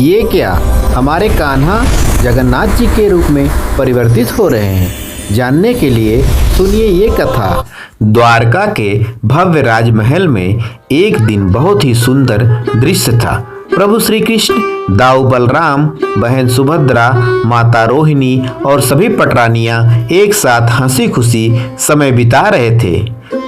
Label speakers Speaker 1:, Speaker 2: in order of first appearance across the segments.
Speaker 1: ये क्या, हमारे कान्हा जगन्नाथ जी के रूप में परिवर्तित हो रहे हैं? जानने के लिए सुनिए ये कथा। द्वारका के भव्य राजमहल में एक दिन बहुत ही सुंदर दृश्य था। प्रभु श्री कृष्ण, दाऊ बलराम, बहन सुभद्रा, माता रोहिणी और सभी पटरानियां एक साथ हंसी खुशी समय बिता रहे थे।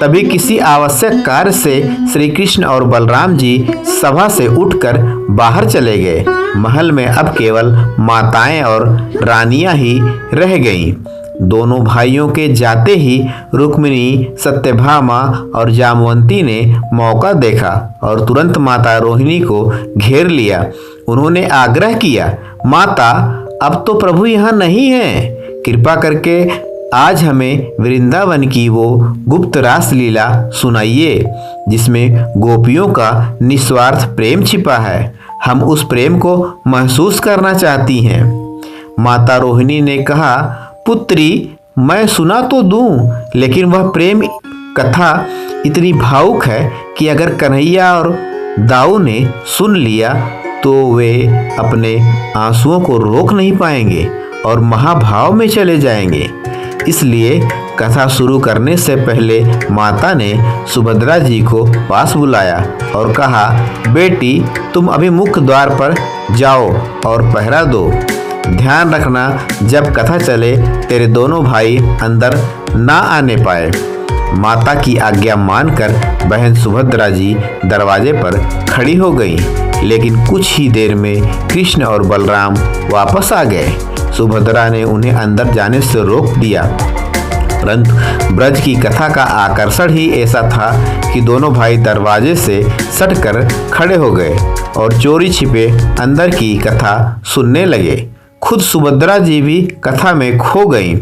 Speaker 1: तभी किसी आवश्यक कार्य से श्री कृष्ण और बलराम जी सभा से उठकर बाहर चले गए। महल में अब केवल माताएं और रानियां ही रह गईं। दोनों भाइयों के जाते ही रुक्मिणी, सत्यभामा और जामवंती ने मौका देखा और तुरंत माता रोहिणी को घेर लिया। उन्होंने आग्रह किया, माता, अब तो प्रभु यहाँ नहीं हैं। कृपा करके आज हमें वृंदावन की वो गुप्त रास लीला सुनाइए जिसमें गोपियों का निस्वार्थ प्रेम छिपा है। हम उस प्रेम को महसूस करना चाहती हैं। माता रोहिणी ने कहा, पुत्री, मैं सुना तो दूं, लेकिन वह प्रेम कथा इतनी भावुक है कि अगर कन्हैया और दाऊ ने सुन लिया तो वे अपने आंसुओं को रोक नहीं पाएंगे और महाभाव में चले जाएंगे। इसलिए कथा शुरू करने से पहले माता ने सुभद्रा जी को पास बुलाया और कहा, बेटी, तुम अभी मुख्य द्वार पर जाओ और पहरा दो। ध्यान रखना, जब कथा चले तेरे दोनों भाई अंदर ना आने पाए। माता की आज्ञा मानकर बहन सुभद्रा जी दरवाजे पर खड़ी हो गई, लेकिन कुछ ही देर में कृष्ण और बलराम वापस आ गए। सुभद्रा ने उन्हें अंदर जाने से रोक दिया, परंतु ब्रज की कथा का आकर्षण ही ऐसा था कि दोनों भाई दरवाजे से सटकर खड़े हो गए और चोरी छिपे अंदर की कथा सुनने लगे। खुद सुभद्रा जी भी कथा में खो गईं।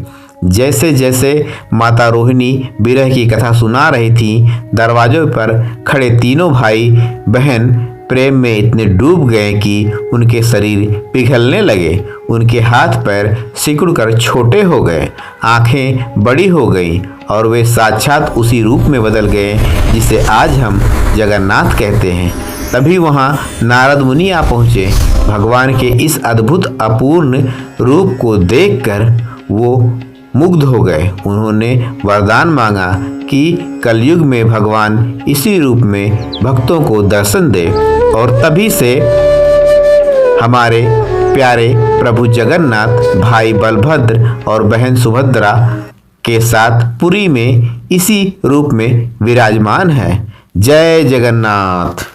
Speaker 1: जैसे जैसे माता रोहिणी विरह की कथा सुना रही थी, दरवाजों पर खड़े तीनों भाई बहन प्रेम में इतने डूब गए कि उनके शरीर पिघलने लगे। उनके हाथ पैर सिकुड़कर छोटे हो गए, आंखें बड़ी हो गईं और वे साक्षात उसी रूप में बदल गए जिसे आज हम जगन्नाथ कहते हैं। तभी वहाँ नारद मुनि आ पहुँचे। भगवान के इस अद्भुत अपूर्ण रूप को देखकर वो मुग्ध हो गए। उन्होंने वरदान मांगा कि कलयुग में भगवान इसी रूप में भक्तों को दर्शन दे, और तभी से हमारे प्यारे प्रभु जगन्नाथ भाई बलभद्र और बहन सुभद्रा के साथ पुरी में इसी रूप में विराजमान है। जय जगन्नाथ।